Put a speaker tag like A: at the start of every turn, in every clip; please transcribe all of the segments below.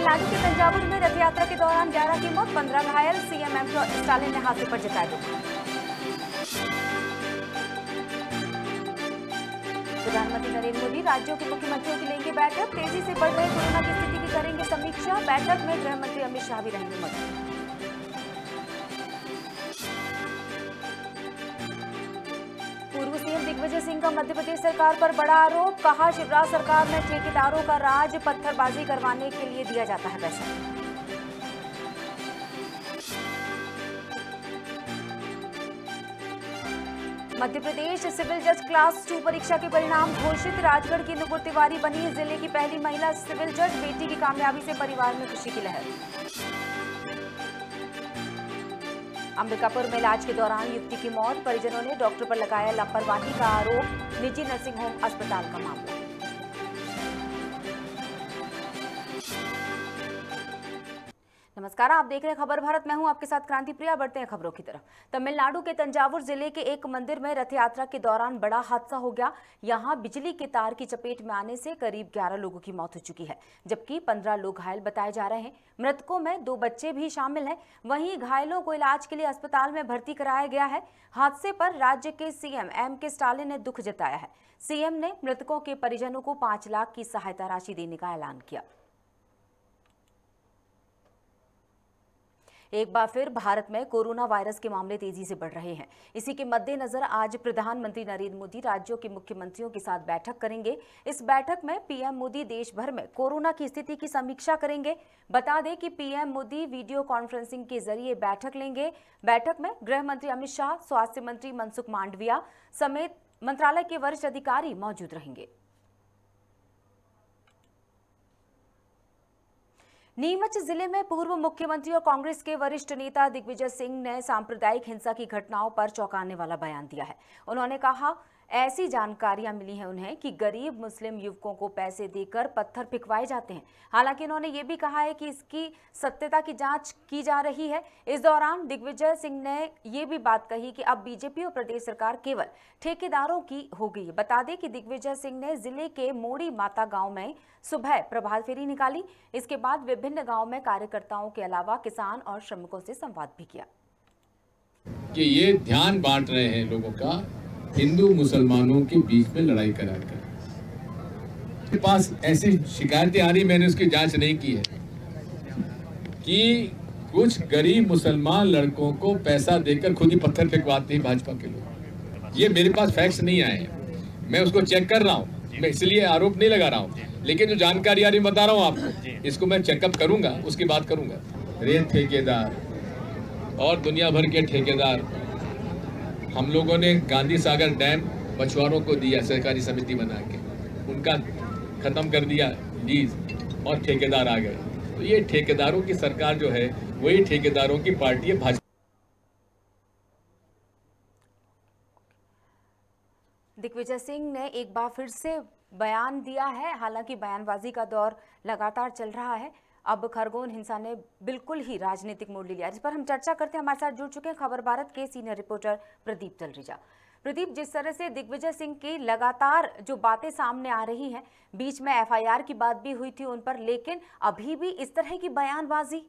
A: तमिलनाडु के तंजावुर में रथ यात्रा के दौरान 11 की मौत, 15 घायल। सीएम एम स्टालिन ने हादसे पर जताया दुख। प्रधानमंत्री नरेंद्र मोदी राज्यों के मुख्यमंत्रियों की लेंगे बैठक, तेजी से बढ़ रहे कोरोना की स्थिति की करेंगे समीक्षा। बैठक में गृह मंत्री अमित शाह भी रहेंगे मौजूद। पूर्व सीएम दिग्विजय सिंह का मध्य प्रदेश सरकार पर बड़ा आरोप, कहा शिवराज सरकार में ठेकेदारों का राज, पत्थरबाजी करवाने के लिए दिया जाता है पैसा। मध्य प्रदेश सिविल जज क्लास 2 परीक्षा के परिणाम घोषित, राजगढ़ की नुपुर तिवारी बनी जिले की पहली महिला सिविल जज, बेटी की कामयाबी से परिवार में खुशी की लहर। अंबिकापुर में इलाज के दौरान युवती की मौत, परिजनों ने डॉक्टर पर लगाया लापरवाही का आरोप, निजी नर्सिंग होम अस्पताल का मामला। नमस्कार, आप देख रहे हैं खबर भारत। मैं हूं आपके साथ क्रांति प्रिया। बढ़ते हैं खबरों की तरफ। तमिलनाडु के तंजावुर जिले के एक मंदिर में रथ यात्रा के दौरान बड़ा हादसा हो गया। यहां बिजली के तार की चपेट में आने से करीब 11 लोगों की मौत हो चुकी है, जबकि 15 लोग घायल बताए जा रहे हैं। मृतकों में 2 बच्चे भी शामिल हैं। वहीं घायलों को इलाज के लिए अस्पताल में भर्ती कराया गया है। हादसे पर राज्य के सीएम एम स्टालिन ने दुख जताया है। सीएम ने मृतकों के परिजनों को 5 लाख की सहायता राशि देने का ऐलान किया। एक बार फिर भारत में कोरोना वायरस के मामले तेजी से बढ़ रहे हैं। इसी के मद्देनजर आज प्रधानमंत्री नरेंद्र मोदी राज्यों के मुख्यमंत्रियों के साथ बैठक करेंगे। इस बैठक में पीएम मोदी देश भर में कोरोना की स्थिति की समीक्षा करेंगे। बता दें कि पीएम मोदी वीडियो कॉन्फ्रेंसिंग के जरिए बैठक लेंगे। बैठक में गृह मंत्री अमित शाह, स्वास्थ्य मंत्री मनसुख मांडविया समेत मंत्रालय के वरिष्ठ अधिकारी मौजूद रहेंगे। नीमच जिले में पूर्व मुख्यमंत्री और कांग्रेस के वरिष्ठ नेता दिग्विजय सिंह ने सांप्रदायिक हिंसा की घटनाओं पर चौंकाने वाला बयान दिया है। उन्होंने कहा, ऐसी जानकारियां मिली हैं उन्हें कि गरीब मुस्लिम युवकों को पैसे देकर पत्थर फेंकवाए जाते हैं। हालांकि उन्होंने ये भी कहा है कि इसकी सत्यता की जांच की जा रही है। इस दौरान दिग्विजय सिंह ने ये भी बात कही कि अब बीजेपी और प्रदेश सरकार केवल ठेकेदारों की हो गई। बता दें कि दिग्विजय सिंह ने जिले के मोड़ी माता गांव में सुबह प्रभात फेरी निकाली। इसके बाद विभिन्न गांव में कार्यकर्ताओं के अलावा किसान और श्रमिकों से संवाद भी किया।
B: कि ये ध्यान बांट रहे हैं लोगों का, हिंदू मुसलमानों के बीच में लड़ाई कराकर। मेरे पास ऐसी शिकायतें आ रही, मैंने उसकी जांच नहीं की है, कि कुछ गरीब मुसलमान लड़कों को पैसा देकर खुद ही पत्थर फेंकवाते हैं भाजपा के लोग। ये मेरे पास फैक्ट्स नहीं आए हैं, मैं उसको चेक कर रहा हूँ, मैं इसलिए आरोप नहीं लगा रहा हूँ, लेकिन जो जानकारी आ रही बता रहा हूँ आपको, इसको मैं चेकअप करूंगा, उसकी बात करूंगा। रेत ठेकेदार और दुनिया भर के ठेकेदार, हम लोगों ने गांधी सागर डैम मछुआरों को दिया, सहकारी समिति बना के उनका खत्म कर दिया लीज, और ठेकेदार आ गए। तो ये ठेकेदारों की सरकार जो है, वही ठेकेदारों की पार्टी है भाजपा।
A: दिग्विजय सिंह ने एक बार फिर से बयान दिया है। हालांकि बयानबाजी का दौर लगातार चल रहा है। अब खरगोन हिंसा ने बिल्कुल ही राजनीतिक मोड़ ले लिया, जिस पर हम चर्चा करते हैं। हमारे साथ जुड़ चुके हैं खबर भारत के सीनियर रिपोर्टर प्रदीप तलरेजा। प्रदीप, जिस तरह से दिग्विजय सिंह की लगातार जो बातें सामने आ रही हैं, बीच में एफआईआर की बात भी हुई थी उन पर, लेकिन अभी भी इस तरह की बयानबाजी।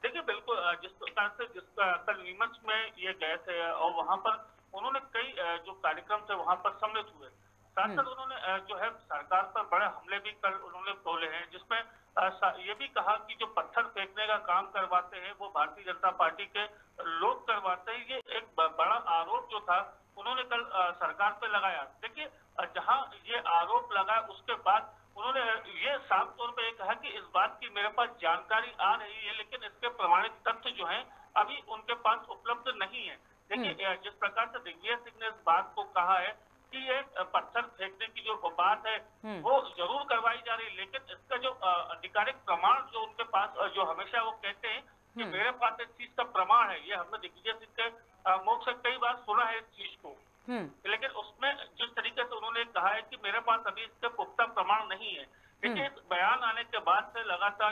C: देखिए, बिल्कुल जिस प्रकार से कल नीमच में ये गए थे और वहां पर उन्होंने कई जो कार्यक्रम थे वहां पर सम्मिलित हुए। साथ साथ उन्होंने जो है सरकार पर बड़े हमले भी कल उन्होंने बोले हैं, जिसमें ये भी कहा कि जो पत्थर फेंकने का काम करवाते हैं वो भारतीय जनता पार्टी के लोग करवाते हैं। ये एक बड़ा आरोप जो था उन्होंने कल सरकार पे लगाया। देखिए, जहां ये आरोप लगा उसके बाद उन्होंने ये साफ तौर पे कहा कि इस बात की मेरे पास जानकारी आ रही है, लेकिन इसके प्रमाणित तथ्य जो है अभी उनके पास उपलब्ध नहीं है। देखिए, जिस प्रकार से दिग्विजय सिंह ने इस बात को कहा है कि ये पत्थर फेंकने की जो बात है वो जरूर करवाई जा रही है, लेकिन इसका जो आधिकारिक प्रमाण जो उनके पास, जो हमेशा वो कहते हैं कि मेरे पास इस चीज का प्रमाण है, ये हमने दिग्विजय सिंह के मुख से कई बार सुना है इस चीज को, लेकिन उसमें जिस तरीके से उन्होंने कहा है कि मेरे पास अभी इसके पुख्ता प्रमाण नहीं है। देखिए, इस बयान आने के बाद से लगातार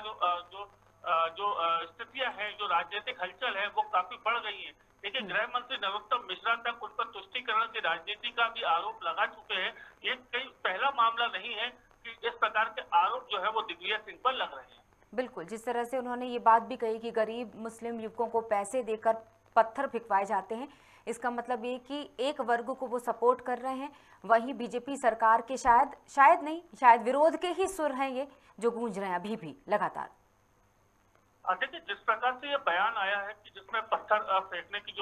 C: जो स्थितियां हैं, जो राजनीतिक हलचल है, वो काफी बढ़ गई है। देखिए, गृह मंत्री नरोत्तम मिश्रा तक उन पर तुष्टीकरण की राजनीति का भी आरोप लगा चुके हैं। ये कई पहला मामला नहीं है कि इस प्रकार के आरोप जो है वो दिग्विजय सिंह पर लग रहे हैं।
A: बिल्कुल, जिस तरह से उन्होंने ये बात भी कही कि गरीब मुस्लिम युवकों को पैसे देकर पत्थर फेंकवाए जाते हैं, इसका मतलब ये कि एक वर्ग को वो सपोर्ट कर रहे हैं, वहीं बीजेपी सरकार के शायद विरोध के ही सुर हैं ये जो गूंज रहे हैं अभी भी लगातार।
C: देखिए, जिस प्रकार से ये बयान आया है कि जिसमें पत्थर फेंकने की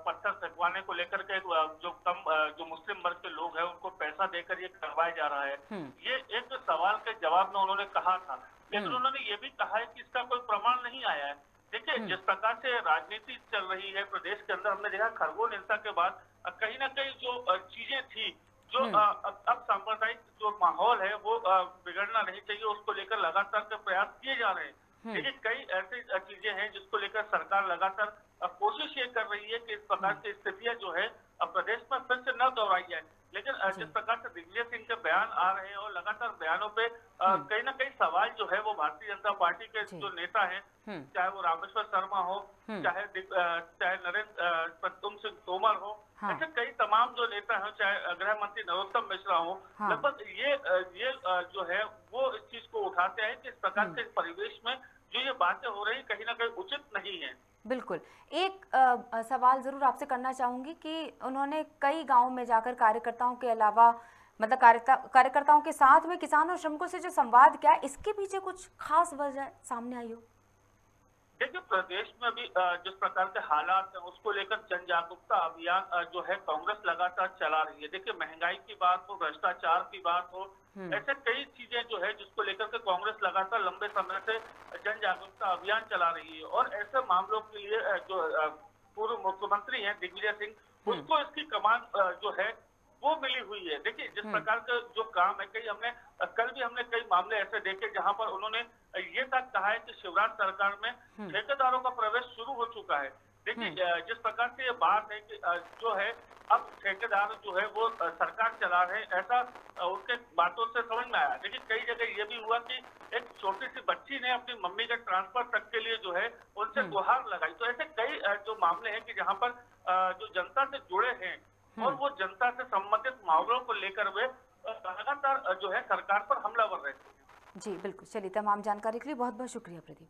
C: पत्थर फेंकवाने को लेकर के जो मुस्लिम वर्ग के लोग हैं उनको पैसा देकर ये करवाया जा रहा है, ये एक सवाल के जवाब में उन्होंने कहा था। लेकिन उन्होंने ये भी कहा है कि इसका कोई प्रमाण नहीं आया है। देखिए, जिस प्रकार से राजनीति चल रही है प्रदेश के अंदर, हमने देखा खरगोन हिंसा के बाद कहीं ना कहीं जो चीजें थी, जो अब सांप्रदायिक जो माहौल है वो बिगड़ना नहीं चाहिए, उसको लेकर लगातार के प्रयास किए जा रहे हैं। लेकिन कई ऐसी चीजें हैं जिसको लेकर सरकार लगातार कोशिश ये कर रही है कि इस प्रकार की स्थितियां जो है प्रदेश में फिर से न दोहराई जाए। लेकिन जिस प्रकार से दिग्विजय सिंह के बयान आ रहे हैं और लगातार बयानों पे कहीं ना कहीं सवाल जो है वो भारतीय जनता पार्टी के जो नेता हैं, चाहे वो रामेश्वर शर्मा हो, चाहे नरेंद्र प्रद्युम्न सिंह तोमर हो, ऐसे कई तमाम जो नेता हैं, चाहे गृह मंत्री नरोत्तम मिश्रा हो, लगभग ये जो है वो इस चीज को उठाते हैं कि इस प्रकार के परिवेश में जो ये बातें हो रही कहीं ना कहीं उचित नहीं है।
A: बिल्कुल, एक सवाल जरूर आपसे करना चाहूंगी कि उन्होंने कई गांवों में जाकर कार्यकर्ताओं के अलावा मतलब कार्यकर्ताओं के साथ में किसानों और श्रमिकों से जो संवाद किया, इसके पीछे कुछ खास वजह सामने आई हो?
C: देखिए, प्रदेश में भी जिस प्रकार के हालात हैं उसको लेकर जन जागरूकता अभियान जो है कांग्रेस लगातार चला रही है। देखिए, महंगाई की बात हो, भ्रष्टाचार की बात हो, ऐसे कई चीजें जो है जिसको लेकर के कांग्रेस लगातार लंबे समय से जन जागरूकता अभियान चला रही है। और ऐसे मामलों के लिए जो पूर्व मुख्यमंत्री हैं दिग्विजय सिंह, उसको इसकी कमान जो है वो मिली हुई है। देखिए, जिस प्रकार का जो काम है, कल भी हमने कई मामले ऐसे देखे जहां पर उन्होंने ये तक कहा है कि शिवराज सरकार में ठेकेदारों का प्रवेश शुरू हो चुका है। देखिए, जिस प्रकार से ये बात है कि जो है अब ठेकेदार जो है वो सरकार चला रहे हैं, ऐसा उनके बातों से समझ में आया। देखिए, कई जगह ये भी हुआ कि एक छोटी सी बच्ची ने अपनी मम्मी के ट्रांसफर तक के लिए जो है उनसे गुहार लगाई। तो ऐसे कई जो मामले हैं कि जहाँ पर जो जनता से जुड़े हैं और वो जनता से संबंधित मामलों को लेकर वे लगातार जो है सरकार पर हमलावर रहते हैं।
A: जी बिल्कुल, चलिए, तमाम जानकारी के लिए बहुत बहुत शुक्रिया प्रदीप।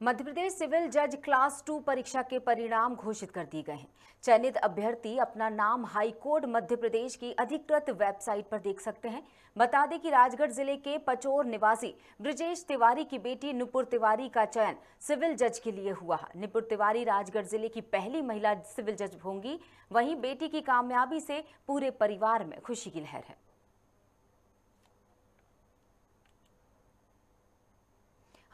A: मध्य प्रदेश सिविल जज क्लास 2 परीक्षा के परिणाम घोषित कर दिए गए हैं। चयनित अभ्यर्थी अपना नाम हाईकोर्ट मध्य प्रदेश की अधिकृत वेबसाइट पर देख सकते हैं। बता दें कि राजगढ़ जिले के पचोर निवासी ब्रिजेश तिवारी की बेटी नुपुर तिवारी का चयन सिविल जज के लिए हुआ है। नुपुर तिवारी राजगढ़ जिले की पहली महिला सिविल जज होंगी। वहीं बेटी की कामयाबी से पूरे परिवार में खुशी की लहर है।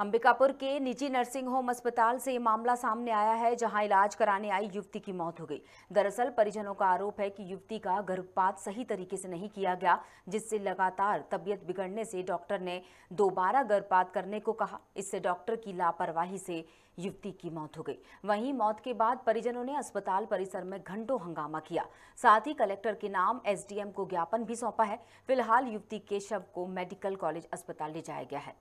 A: अंबिकापुर के निजी नर्सिंग होम अस्पताल से ये मामला सामने आया है, जहां इलाज कराने आई युवती की मौत हो गई। दरअसल परिजनों का आरोप है कि युवती का गर्भपात सही तरीके से नहीं किया गया, जिससे लगातार तबीयत बिगड़ने से डॉक्टर ने दोबारा गर्भपात करने को कहा। इससे डॉक्टर की लापरवाही से युवती की मौत हो गई। वहीं मौत के बाद परिजनों ने अस्पताल परिसर में घंटों हंगामा किया। साथ ही कलेक्टर के नाम एसडीएम को ज्ञापन भी सौंपा है। फिलहाल युवती के शव को मेडिकल कॉलेज अस्पताल ले जाया गया है।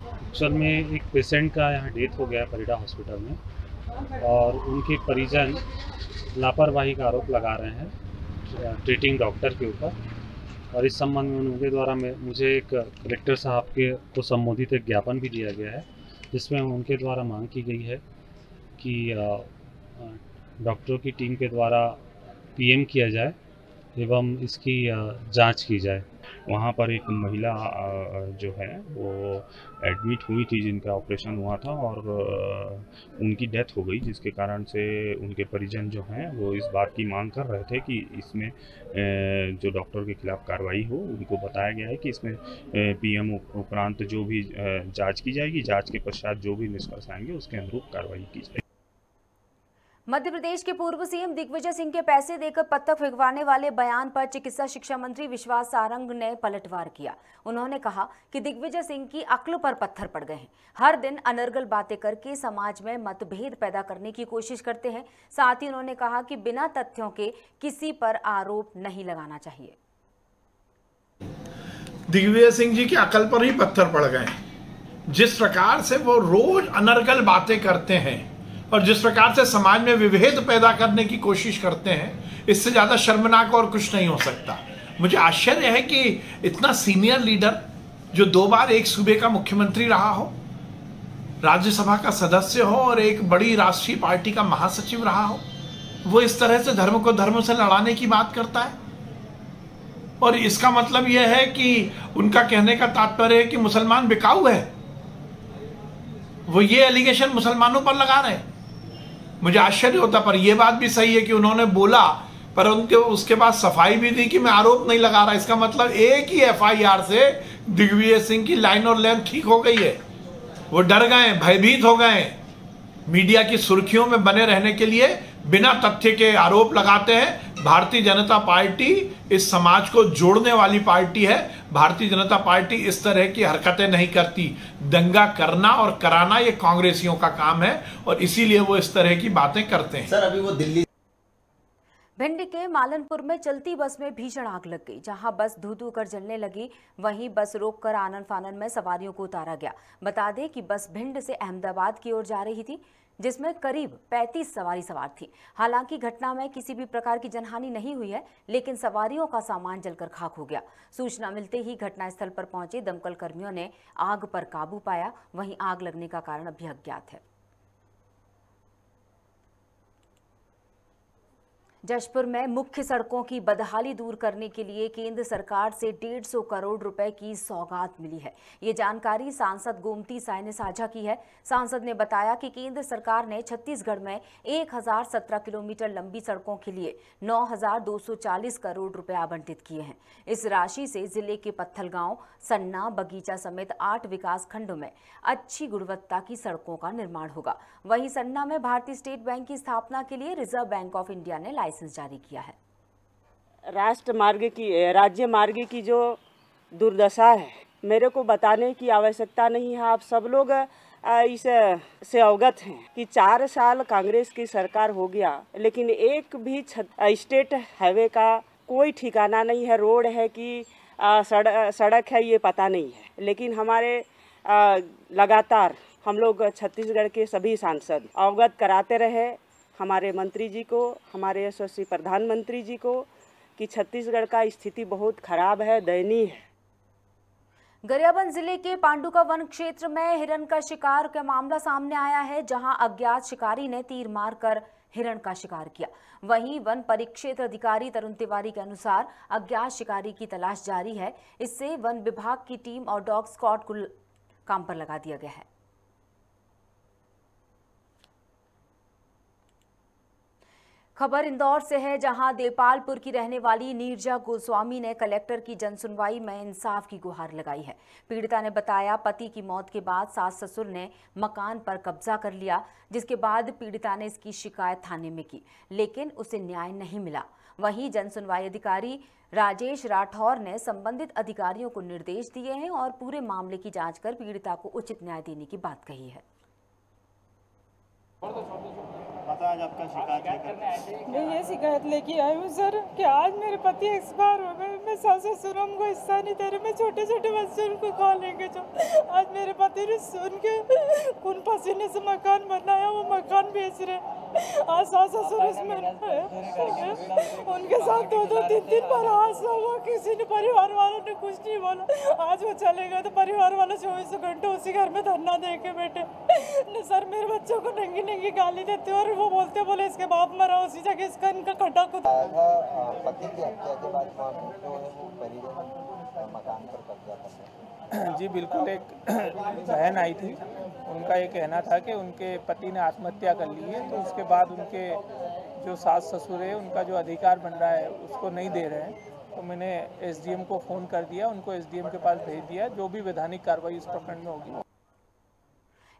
D: एक्चुअल में एक पेशेंट का यहाँ डेथ हो गया परिडा हॉस्पिटल में, और उनके परिजन लापरवाही का आरोप लगा रहे हैं ट्रीटिंग डॉक्टर के ऊपर। और इस संबंध में उनके द्वारा मुझे एक कलेक्टर साहब को संबोधित एक ज्ञापन भी दिया गया है, जिसमें उनके द्वारा मांग की गई है कि डॉक्टरों की टीम के द्वारा पीएम किया जाए एवं इसकी जांच की जाए।
E: वहाँ पर एक महिला जो है वो एडमिट हुई थी, जिनका ऑपरेशन हुआ था और उनकी डेथ हो गई, जिसके कारण से उनके परिजन जो हैं वो इस बात की मांग कर रहे थे कि इसमें जो डॉक्टर के खिलाफ कार्रवाई हो। उनको बताया गया है कि इसमें पीएम उपरांत जो भी जांच की जाएगी, जांच के पश्चात जो भी निष्कर्ष आएंगे उसके अनुरूप कार्रवाई की जाएगी।
A: मध्य प्रदेश के पूर्व सीएम दिग्विजय सिंह के पैसे देकर पत्थर फेंकवाने वाले बयान पर चिकित्सा शिक्षा मंत्री विश्वास सारंग ने पलटवार किया। उन्होंने कहा कि दिग्विजय सिंह की अक्ल पर पत्थर पड़ गए हैं। हर दिन अनर्गल बातें करके समाज में मतभेद पैदा करने की कोशिश करते हैं। साथ ही उन्होंने कहा कि बिना तथ्यों के किसी पर आरोप नहीं लगाना चाहिए।
F: दिग्विजय सिंह जी की अकल पर ही पत्थर पड़ गए। जिस प्रकार से वो रोज अनर्गल बातें करते हैं, और जिस प्रकार से समाज में विभेद पैदा करने की कोशिश करते हैं, इससे ज्यादा शर्मनाक और कुछ नहीं हो सकता। मुझे आश्चर्य है कि इतना सीनियर लीडर जो 2 बार एक सूबे का मुख्यमंत्री रहा हो, राज्यसभा का सदस्य हो और एक बड़ी राष्ट्रीय पार्टी का महासचिव रहा हो, वो इस तरह से धर्म को धर्म से लड़ाने की बात करता है। और इसका मतलब यह है कि उनका कहने का तात्पर्य है कि मुसलमान बिकाऊ है। वो ये एलिगेशन मुसलमानों पर लगा रहे हैं। मुझे आश्चर्य होता, पर यह बात भी सही है कि उन्होंने बोला, पर उनके उसके बाद सफाई भी दी कि मैं आरोप नहीं लगा रहा। इसका मतलब एक ही FIR से दिग्विजय सिंह की लाइन और लेंथ ठीक हो गई है। वो डर गए, भयभीत हो गए। मीडिया की सुर्खियों में बने रहने के लिए बिना तथ्य के आरोप लगाते हैं। भारतीय जनता पार्टी इस समाज को जोड़ने वाली पार्टी है। भारतीय जनता पार्टी इस तरह की हरकतें नहीं करती। दंगा करना और कराना ये कांग्रेसियों का काम है और इसीलिए वो इस तरह की बातें करते हैं।
G: सर, अभी वो दिल्ली
A: भिंड के मालनपुर में चलती बस में भीषण आग लग गई। जहां बस धू धू कर जलने लगी, वहीं बस रोककर आनन फानन में सवारियों को उतारा गया। बता दें कि बस भिंड से अहमदाबाद की ओर जा रही थी, जिसमें करीब 35 सवारी सवार थी। हालांकि घटना में किसी भी प्रकार की जनहानि नहीं हुई है, लेकिन सवारियों का सामान जलकर खाक हो गया। सूचना मिलते ही घटनास्थल पर पहुंचे दमकल कर्मियों ने आग पर काबू पाया। वहीं आग लगने का कारण अभी अज्ञात है। जशपुर में मुख्य सड़कों की बदहाली दूर करने के लिए केंद्र सरकार से 150 करोड़ रुपए की सौगात मिली है। ये जानकारी सांसद गोमती साय ने साझा की है। सांसद ने बताया कि केंद्र सरकार ने छत्तीसगढ़ में 1017 किलोमीटर लंबी सड़कों के लिए 9,240 करोड़ रुपए आवंटित किए हैं। इस राशि से जिले के पत्थलगांव, सन्ना, बगीचा समेत 8 विकास खंडों में अच्छी गुणवत्ता की सड़कों का निर्माण होगा। वहीं सन्ना में भारतीय स्टेट बैंक की स्थापना के लिए रिजर्व बैंक ऑफ इंडिया ने लाइसेंस जारी किया है।
H: राज्य मार्ग की जो दुर्दशा है, मेरे को बताने की आवश्यकता नहीं है। आप सब लोग इससे अवगत हैं कि 4 साल कांग्रेस की सरकार हो गया, लेकिन एक भी स्टेट हाईवे का कोई ठिकाना नहीं है। रोड है कि सड़क है, ये पता नहीं है। लेकिन हमारे लगातार हम लोग छत्तीसगढ़ के सभी सांसद अवगत कराते रहे हमारे मंत्री जी को, हमारे यशस्वी प्रधानमंत्री जी को, कि छत्तीसगढ़ का स्थिति बहुत खराब है, दयनीय है।
A: गरियाबंद जिले के पांडुका वन क्षेत्र में हिरण का शिकार का मामला सामने आया है, जहां अज्ञात शिकारी ने तीर मारकर हिरण का शिकार किया। वहीं वन परिक्षेत्र अधिकारी तरुण तिवारी के अनुसार अज्ञात शिकारी की तलाश जारी है। इससे वन विभाग की टीम और डॉग स्क्वाड को काम पर लगा दिया गया है। खबर इंदौर से है, जहां देपालपुर की रहने वाली नीरजा गोस्वामी ने कलेक्टर की जनसुनवाई में इंसाफ की गुहार लगाई है। पीड़िता ने बताया, पति की मौत के बाद सास ससुर ने मकान पर कब्जा कर लिया, जिसके बाद पीड़िता ने इसकी शिकायत थाने में की, लेकिन उसे न्याय नहीं मिला। वहीं जनसुनवाई अधिकारी राजेश राठौर ने संबंधित अधिकारियों को निर्देश दिए हैं और पूरे मामले की जांच कर पीड़िता को उचित न्याय देने की बात कही है।
I: आज आपका शिकायत
J: मैं ये शिकायत लेके आई हूँ सर कि आज मेरे पति एक्सपायर हो गए। मैं सास ससुर को हिस्सा नहीं दे रहे। मैं छोटे छोटे बच्चे उनको खा लेंगे। जो आज मेरे पति ने सुन के खून पसीने से मकान बनाया, वो मकान बेच रहे। आज सास ससुर इसमें उनके साथ 2-3 बार हादसा हुआ, किसी ने परिवार वालों ने कुछ नहीं बोला। आज वो चले गए तो परिवार वाले 24 घंटे उसी घर में धरना दे के बैठे। सर मेरे बच्चों को नंगी नंगी गाली देते और वो बोले इसके बाप मरा उसी जगह इसका इनका खड्डा खुद।
I: पति की हत्या के बाद जो है वो परिजन मकान पर कब्जा करते हैं।
K: जी बिल्कुल, एक बहन आई थी, उनका ये कहना था कि उनके पति ने आत्महत्या कर ली है, तो उसके बाद उनके जो सास ससुर है उनका जो अधिकार बन रहा है उसको नहीं दे रहे हैं। तो मैंने SDM को फ़ोन कर दिया, उनको SDM के पास भेज दिया। जो भी वैधानिक कार्रवाई इस प्रकरण में होगी।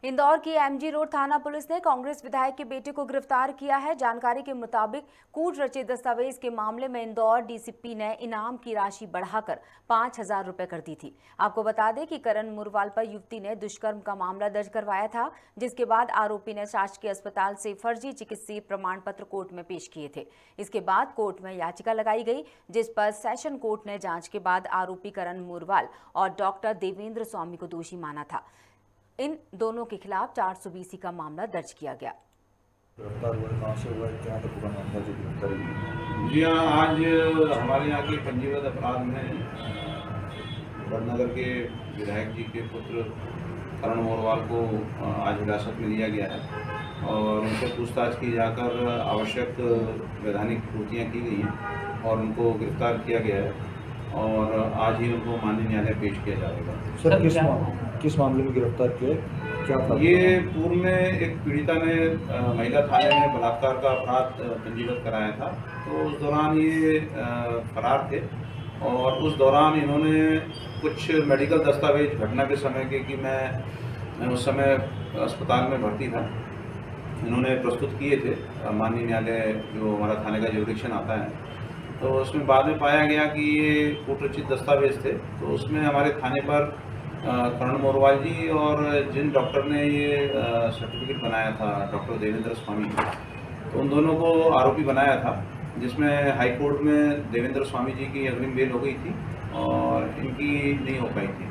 A: इंदौर की MG रोड थाना पुलिस ने कांग्रेस विधायक के बेटे को गिरफ्तार किया है। जानकारी के मुताबिक कूट रचे दस्तावेज के मामले में इंदौर DCP ने इनाम की राशि बढ़ाकर 5,000 रुपए कर दी थी। आपको बता दें कि करण मुरवाल पर युवती ने दुष्कर्म का मामला दर्ज करवाया था, जिसके बाद आरोपी ने शासकीय अस्पताल से फर्जी चिकित्सीय प्रमाण पत्र कोर्ट में पेश किए थे। इसके बाद कोर्ट में याचिका लगाई गई, जिस पर सेशन कोर्ट ने जांच के बाद आरोपी करण मुरवाल और डॉक्टर देवेंद्र स्वामी को दोषी माना था। इन दोनों के खिलाफ 420 का मामला दर्ज किया गया।
G: गिरफ्तार हुआ कहाँ से हुआ क्या तक पूरा मामला जो गिरफ्तारी हुई?
L: जी हाँ, आज हमारे यहाँ के पंजीबद्ध अपराध में बड़नगर के विधायक जी के पुत्र करण मोरवाल को आज हिरासत में लिया गया है और उनसे पूछताछ की जाकर आवश्यक वैधानिक त्रुटियाँ की गई हैं और उनको गिरफ्तार किया गया है और आज ही उनको माननीय न्यायालय पेश किया जाएगा।
G: सर किस मामले में गिरफ्तार किया क्या था?
L: ये पूर्व में एक पीड़िता ने महिला थाने में बलात्कार का अपराध पंजीबद्ध कराया था, तो उस दौरान ये फरार थे और उस दौरान इन्होंने कुछ मेडिकल दस्तावेज घटना के समय के कि मैं उस समय अस्पताल में भर्ती था, इन्होंने प्रस्तुत किए थे माननीय न्यायालय जो हमारा थाने का जुरिडिक्शन आता है। तो उसमें बाद में पाया गया कि ये कूटरचित दस्तावेज थे, तो उसमें हमारे थाने पर करण मोरवाल जी और जिन डॉक्टर ने ये सर्टिफिकेट बनाया था, डॉक्टर देवेंद्र स्वामी, तो उन दोनों को आरोपी बनाया था, जिसमें हाई कोर्ट में देवेंद्र स्वामी जी की अग्रिम बेल हो गई थी और इनकी नहीं हो पाई थी,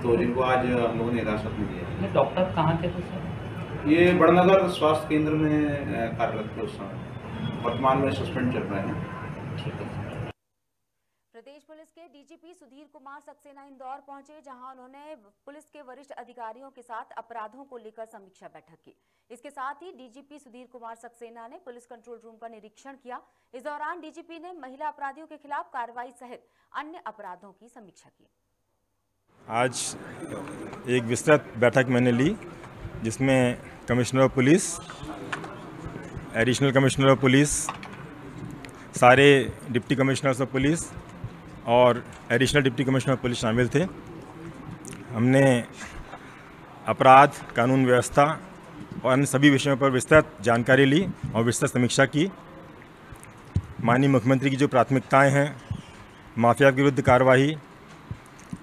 L: तो जिनको आज हम लोगों ने हिरासत में लिया।
M: डॉक्टर कहाँ थे तो सर?
L: ये बड़नगर स्वास्थ्य केंद्र में कार्यरत थे उस समय, वर्तमान में सस्पेंड चल रहे हैं।
A: प्रदेश पुलिस के डीजीपी सुधीर कुमार सक्सेना इंदौर पहुंचे, जहां उन्होंने पुलिस के वरिष्ठ अधिकारियों के साथ अपराधों को लेकर समीक्षा बैठक की। इसके साथ ही डीजीपी सुधीर कुमार सक्सेना ने पुलिस कंट्रोल रूम का निरीक्षण किया। इस दौरान डीजीपी ने महिला अपराधियों के खिलाफ कार्रवाई सहित अन्य अपराधों की समीक्षा की।
N: आज एक विस्तृत बैठक मैंने ली, जिसमें commissioner of police, additional commissioner of police, सारे डिप्टी कमिश्नर्स ऑफ पुलिस और additional deputy commissioner of police शामिल थे। हमने अपराध, कानून व्यवस्था और अन्य सभी विषयों पर विस्तृत जानकारी ली और विस्तृत समीक्षा की। माननीय मुख्यमंत्री की जो प्राथमिकताएं हैं, माफिया के विरुद्ध कार्रवाई,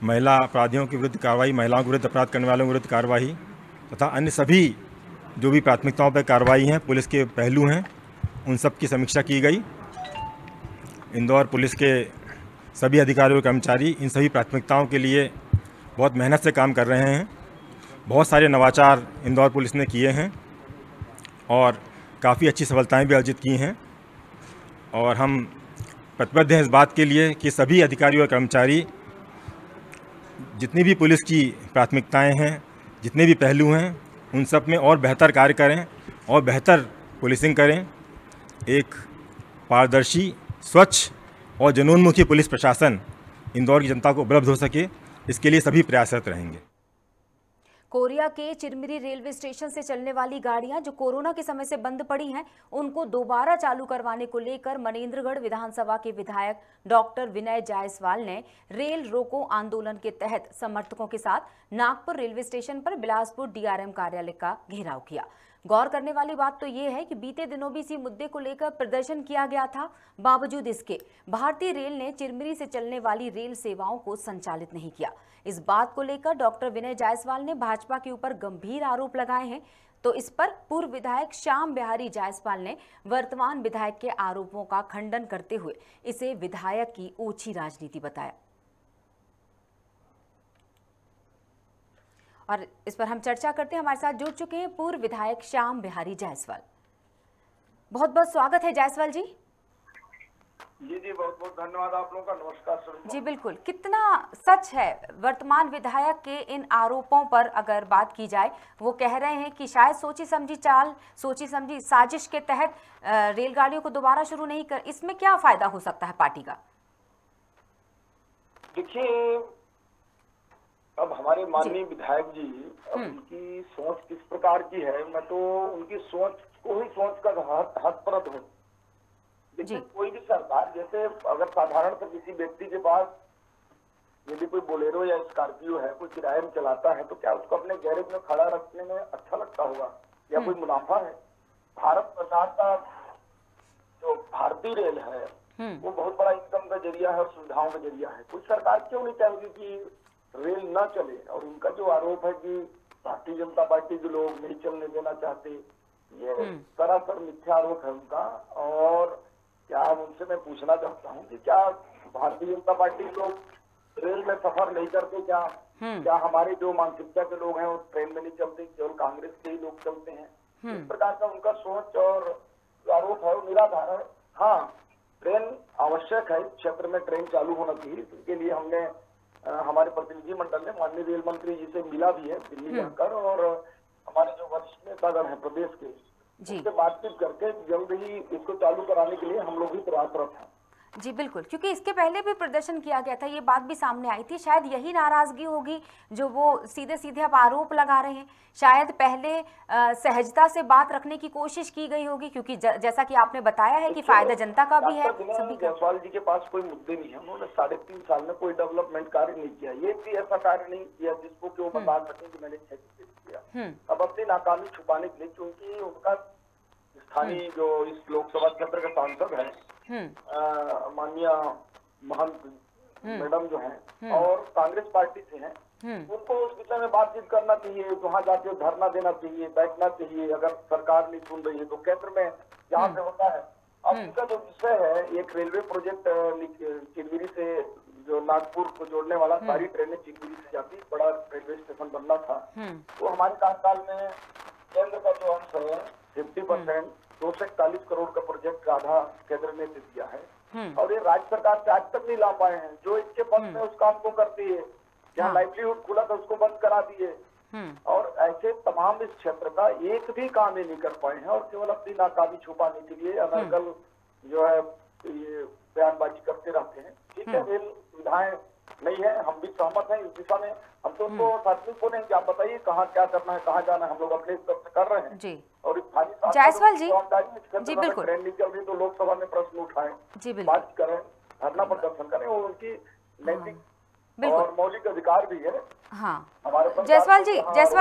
N: महिला अपराधियों के विरुद्ध कार्रवाई, महिलाओं के विरुद्ध अपराध करने वालों के विरुद्ध कार्रवाई तथा अन्य सभी जो भी प्राथमिकताओं पर कार्रवाई हैं, पुलिस के पहलू हैं, उन सब की समीक्षा की गई। इंदौर पुलिस के सभी अधिकारी और कर्मचारी इन सभी प्राथमिकताओं के लिए बहुत मेहनत से काम कर रहे हैं। बहुत सारे नवाचार इंदौर पुलिस ने किए हैं और काफ़ी अच्छी सफलताएं भी अर्जित की हैं और हम प्रतिबद्ध हैं इस बात के लिए कि सभी अधिकारी और कर्मचारी जितनी भी पुलिस की प्राथमिकताएं हैं, जितने भी पहलू हैं, उन सब में और बेहतर कार्य करें और बेहतर पुलिसिंग करें। एक पारदर्शी, स्वच्छ और जनोन्मुखी पुलिस प्रशासन इंदौर की जनता को उपलब्ध हो सके, इसके लिए सभी प्रयासरत रहेंगे।
A: कोरिया के चिरमिरी रेलवे स्टेशन से चलने वाली गाड़ियां जो कोरोना के समय से बंद पड़ी हैं, उनको दोबारा चालू करवाने को लेकर मनेंद्रगढ़ विधानसभा के विधायक डॉक्टर विनय जायसवाल ने रेल रोको आंदोलन के तहत समर्थकों के साथ नागपुर रेलवे स्टेशन पर बिलासपुर डीआरएम कार्यालय का घेराव किया। गौर करने वाली बात तो ये है कि बीते दिनों भी इसी मुद्दे को लेकर प्रदर्शन किया गया था। बावजूद इसके भारतीय रेल ने चिरमिरी से चलने वाली रेल सेवाओं को संचालित नहीं किया। इस बात को लेकर डॉक्टर विनय जायसवाल ने भाजपा के ऊपर गंभीर आरोप लगाए हैं। तो इस पर पूर्व विधायक श्याम बिहारी जायसवाल ने वर्तमान विधायक के आरोपों का खंडन करते हुए इसे विधायक की ओछी राजनीति बताया। और इस पर हम चर्चा करते हैं। हमारे साथ जुड़ चुके हैं पूर्व विधायक श्याम बिहारी जायसवाल। बहुत बहुत स्वागत है जायसवाल जी।
O: जी बहुत बहुत धन्यवाद आप लोगों का। नमस्कार सर
A: जी बिल्कुल। कितना सच है वर्तमान विधायक के इन आरोपों पर? अगर बात की जाए, वो कह रहे हैं कि शायद सोची समझी चाल, सोची समझी साजिश के तहत रेलगाड़ियों को दोबारा शुरू नहीं कर, इसमें क्या फायदा हो सकता है पार्टी का?
O: देखिए, अब हमारे माननीय विधायक जी, अब उनकी सोच किस प्रकार की है, मैं तो उनकी सोच को ही सोच कर हतप्रभ हूँ। देखिए, कोई भी सरकार, जैसे अगर साधारण से किसी व्यक्ति के पास यदि कोई बोलेरो या स्कॉर्पियो है, कोई किराए में चलाता है, तो क्या उसको अपने गैरेज में खड़ा रखने में अच्छा लगता होगा या कोई मुनाफा है? भारत सरकार का जो भारतीय रेल है वो बहुत बड़ा इनकम का जरिया है और सुविधाओं का जरिया है। कोई सरकार क्यों नहीं चाहेगी कि रेल न चले? और उनका जो आरोप है कि भारतीय जनता पार्टी के लोग नहीं चलने देना चाहते, ये सरासर मिथ्या आरोप है उनका। और क्या उनसे मैं पूछना चाहता हूँ कि क्या भारतीय जनता पार्टी के लोग रेल में सफर नहीं करते? क्या हमारे जो मानसिकता के लोग हैं वो ट्रेन में नहीं चलते, केवल कांग्रेस के ही लोग चलते हैं? इस प्रकार का उनका सोच और आरोप है वो निराधार है। हाँ, ट्रेन आवश्यक है, क्षेत्र में ट्रेन चालू होना चाहिए। इसके लिए हमने हमारे प्रतिनिधि मंडल ने माननीय रेल मंत्री जी से मिला भी है दिल्ली जाकर, और हमारे जो वरिष्ठ नेतागण है प्रदेश के, उससे बातचीत करके जल्द ही इसको चालू कराने के लिए हम लोग भी प्रयासरत हैं।
A: जी बिल्कुल, क्योंकि इसके पहले भी प्रदर्शन किया गया था, ये बात भी सामने आई थी। शायद यही नाराजगी होगी जो वो सीधे सीधे अब आरोप लगा रहे हैं। शायद पहले सहजता से बात रखने की कोशिश की गई होगी, क्योंकि जैसा कि आपने बताया है कि फायदा जनता का भी है, सभी का।
O: जायसवाल जी के पास कोई मुद्दे नहीं है, उन्होंने 3.5 साल में कोई डेवलपमेंट कार्य नहीं किया। ये भी ऐसा कार्य नहीं किया जिसको कि वो बता सके कि मैंने 6 किया। अब अपनी नाकामी छुपाने के लिए, क्योंकि उनका स्थानीय जो इस लोकसभा क्षेत्र के सांसद है माननीय महंत मैडम जो हैं और कांग्रेस पार्टी से हैं, उनको उस विषय में बातचीत करना चाहिए, वहाँ जाके धरना देना चाहिए, बैठना चाहिए। अगर सरकार नहीं सुन रही है तो केंद्र में जहाँ से होता है। अब इसका जो विषय है, एक रेलवे प्रोजेक्ट चिंदगिरी से जो नागपुर को जोड़ने वाला, सारी ट्रेनें चिंदगिरी से जाती, बड़ा रेलवे स्टेशन बनना था। तो हमारे कार्यकाल में केंद्र का जो अंश है 50%, 241 करोड़ का प्रोजेक्ट का आधा केंद्र ने दिया है, और ये राज्य सरकार से आज तक नहीं ला पाए हैं। जो इसके पक्ष में उस काम को करती है, जहाँ लाइवलीहुड खुला था उसको बंद करा दिए, और ऐसे तमाम इस क्षेत्र का एक भी काम ये नहीं कर पाए हैं, और केवल अपनी नाकामी छुपाने के लिए अनर्गल जो है ये बयानबाजी करते रहते हैं। ठीक है, रेल सुविधाएं नहीं है, हम भी सहमत हैं इस दिशा में। हम तो सार्वजनिक बोले हैं कि आप बताइए कहाँ क्या करना है, कहाँ जाना है, हम लोग अपने स्तर से कर रहे हैं जी। और
A: जायसवाल जी बिल्कुल
O: ट्रेन नहीं चल रही तो लोकसभा में प्रश्न उठाएं, बात करें, धरना प्रदर्शन करें, वो उनकी नैतिक और मौलिक अधिकार भी है।
A: हाँ, जायसवाल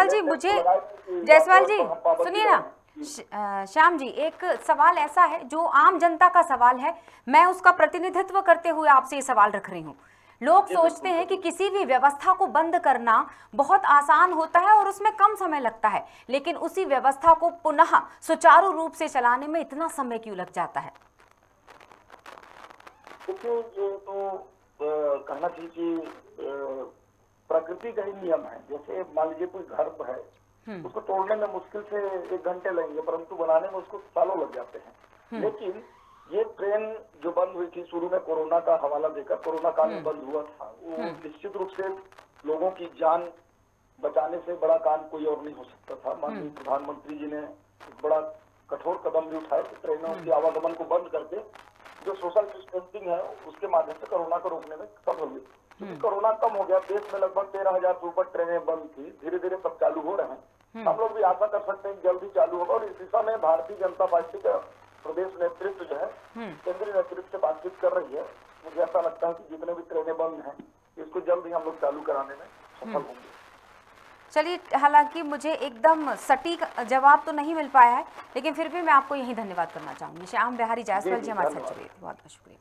A: जी मुझे जायसवाल जी सुनिए ना, श्याम जी, एक सवाल ऐसा है जो आम जनता का सवाल है, मैं उसका प्रतिनिधित्व करते हुए आपसे ये सवाल रख रही हूँ। लोग सोचते हैं कि किसी भी व्यवस्था को बंद करना बहुत आसान होता है और उसमें कम समय लगता है, लेकिन उसी व्यवस्था को पुनः सुचारू रूप से चलाने में इतना समय क्यों लग जाता है?
O: देखिए, ये तो कहना चाहिए कि प्रकृति का ही नियम है। जैसे मान लीजिए कोई घर है, उसको तोड़ने में मुश्किल से 1 घंटे लगेंगे, परंतु बनाने में उसको सालों लग जाते हैं। लेकिन ये ट्रेन जो बंद हुई थी शुरू में कोरोना का हवाला देकर, कोरोना काल में बंद हुआ था, वो निश्चित रूप से लोगों की जान बचाने से बड़ा काम कोई और नहीं हो सकता था। माननीय प्रधानमंत्री जी ने एक बड़ा कठोर कदम भी उठाए कि ट्रेनों के आवागमन को बंद करके जो सोशल डिस्टेंसिंग है उसके माध्यम से कोरोना को रोकने में सफल हुई। क्योंकि कोरोना कम हो गया, देश में लगभग 13,000 से ऊपर ट्रेनें बंद थी, धीरे धीरे सब चालू हो रहे हैं। हम लोग भी आशा कर सकते हैं जल्दी चालू होगा, और इस दिशा में भारतीय जनता पार्टी का प्रदेश नेतृत्व जो है केंद्रीय नेतृत्व से बातचीत कर रही है। मुझे ऐसा लगता है कि जितने भी ट्रेनें बंद हैं इसको जल्द ही हम लोग चालू कराने में सफल होंगे।
A: चलिए, हालांकि मुझे एकदम सटीक जवाब तो नहीं मिल पाया है, लेकिन फिर भी मैं आपको यही धन्यवाद करना चाहूंगी। श्याम बिहारी जायसवाल जी हमारे साथ जुड़े थे, बहुत बहुत शुक्रिया।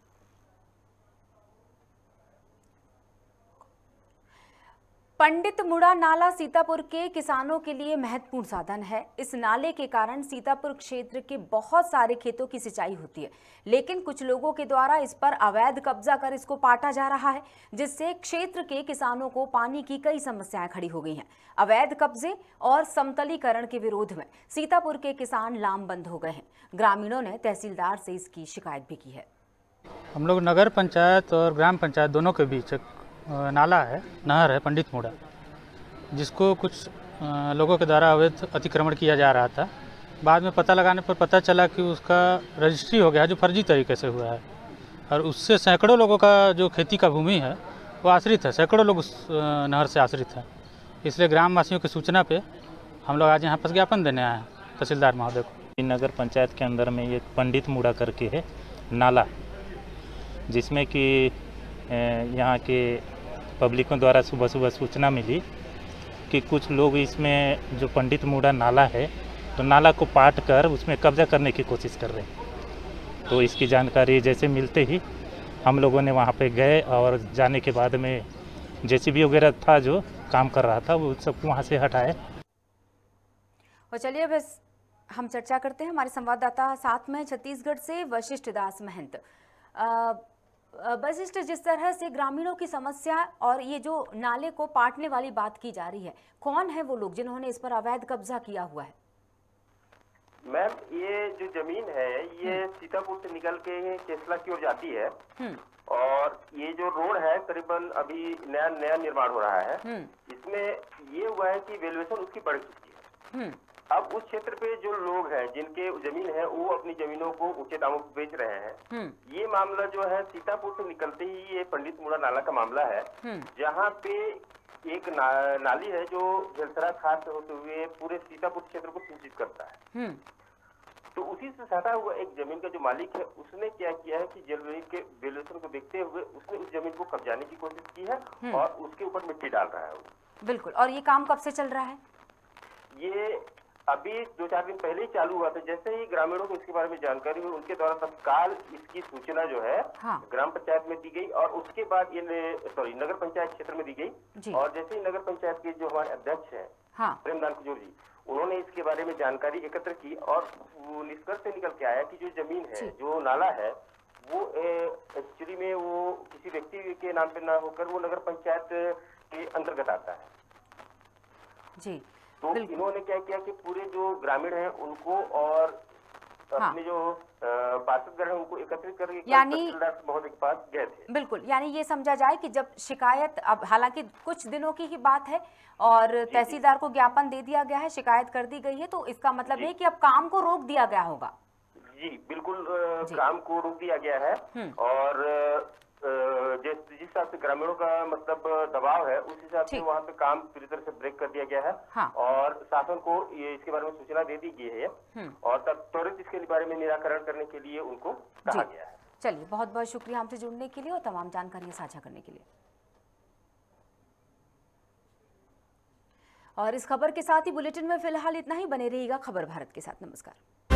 A: पंडित मुड़ा नाला सीतापुर के किसानों के लिए महत्वपूर्ण साधन है। इस नाले के कारण सीतापुर क्षेत्र के बहुत सारे खेतों की सिंचाई होती है, लेकिन कुछ लोगों के द्वारा इस पर अवैध कब्जा कर इसको पाटा जा रहा है, जिससे क्षेत्र के किसानों को पानी की कई समस्याएं खड़ी हो गई हैं। अवैध कब्जे और समतलीकरण के विरोध में सीतापुर के किसान लामबंद हो गए हैं। ग्रामीणों ने तहसीलदार से इसकी शिकायत भी की है।
P: हम लोग नगर पंचायत और ग्राम पंचायत दोनों के बीच नाला है, नहर है पंडित मुड़ा, जिसको कुछ लोगों के द्वारा अवैध अतिक्रमण किया जा रहा था। बाद में पता लगाने पर पता चला कि उसका रजिस्ट्री हो गया जो फर्जी तरीके से हुआ है, और उससे सैकड़ों लोगों का जो खेती का भूमि है वो आश्रित है, सैकड़ों लोग उस नहर से आश्रित हैं। इसलिए ग्रामवासियों की सूचना पे हम लोग आज यहाँ पर ज्ञापन देने आए हैं तहसीलदार महोदय को।
Q: नगर पंचायत के अंदर में ये पंडित मुड़ा करके है नाला, जिसमें कि यहाँ के पब्लिकों द्वारा सुबह सुबह सूचना मिली कि कुछ लोग इसमें जो पंडित मुड़ा नाला है तो नाला को पाट कर उसमें कब्जा करने की कोशिश कर रहे हैं। तो इसकी जानकारी जैसे मिलते ही हम लोगों ने वहाँ पे गए, और जाने के बाद में जेसीबी वगैरह था जो काम कर रहा था वो सबको वहाँ से हटाए।
A: और चलिए बस हम चर्चा करते हैं, हमारे संवाददाता साथ में छत्तीसगढ़ से वशिष्ठ दास महंत। वशिष्ठ, जिस तरह से ग्रामीणों की समस्या और ये जो नाले को पाटने वाली बात की जा रही है, कौन है वो लोग जिन्होंने इस पर अवैध कब्जा किया हुआ है?
R: मैम ये जो जमीन है ये सीतापुर से निकल के केसला की ओर जाती है और ये जो रोड है करीबन अभी नया निर्माण हो रहा है। इसमें ये हुआ है कि वैल्यूएशन उसकी बढ़ चुकी है। अब उस क्षेत्र पे जो लोग हैं जिनके जमीन है वो अपनी जमीनों को ऊंचे दामों पर बेच रहे हैं। ये मामला जो है सीतापुर से निकलते ही ये पंडित मुड़ा नाला का मामला है, जहाँ पे एक नाली है जो जलसरा खाद से होते हुए पूरे सीतापुर क्षेत्र को सिंचित करता है। तो उसी से सटा हुआ एक जमीन का जो मालिक है उसने क्या किया है कि जमीन के वैल्यूएशन को देखते हुए उसने उस जमीन को कब्जाने की कोशिश की है और उसके ऊपर मिट्टी डाल रहा है वो।
A: बिल्कुल। और ये काम कब से चल रहा है?
R: ये अभी 2-4 दिन पहले ही चालू हुआ था। जैसे ही ग्रामीणों को इसके बारे में जानकारी हुई उनके द्वारा तत्काल इसकी सूचना जो है ग्राम पंचायत में दी गई और उसके बाद ये नगर पंचायत क्षेत्र में दी गई। और जैसे ही नगर पंचायत के जो हमारे अध्यक्ष है प्रेमदान कुजूर जी, उन्होंने इसके बारे में जानकारी एकत्र की और निष्कर्ष से निकल के आया कि जो जमीन है, जो नाला है, वो एक्चुअली में वो किसी व्यक्ति के नाम पे ना होकर वो नगर पंचायत के अंतर्गत आता है
A: जी।
R: तो इन्होंने क्या किया कि पूरे जो ग्रामीण हैं उनको और अपने जो पार्षदगण हैं उनको एकत्रित करके
A: यानी
R: महोदय के पास गए थे।
A: बिल्कुल, यानी ये समझा जाए कि जब शिकायत, अब हालांकि कुछ दिनों की ही बात है और तहसीलदार को ज्ञापन दे दिया गया है, शिकायत कर दी गई है, तो इसका मतलब है कि अब काम को रोक दिया गया होगा।
R: जी बिल्कुल, काम को रोक दिया गया है और जिस हिसाब से ग्रामीणों का मतलब दबाव है उस हिसाब से वहाँ पे काम पूरी तरह से ब्रेक कर दिया गया है। और शासन को ये इसके बारे में सूचना दे दी गई है और तब त्वरित इसके बारे में निराकरण करने के लिए उनको कहा गया है।
A: चलिए, बहुत बहुत शुक्रिया हमसे जुड़ने के लिए और तमाम जानकारी साझा करने के लिए। और इस खबर के साथ ही बुलेटिन में फिलहाल इतना ही। बने रहिएगा खबर भारत के साथ। नमस्कार।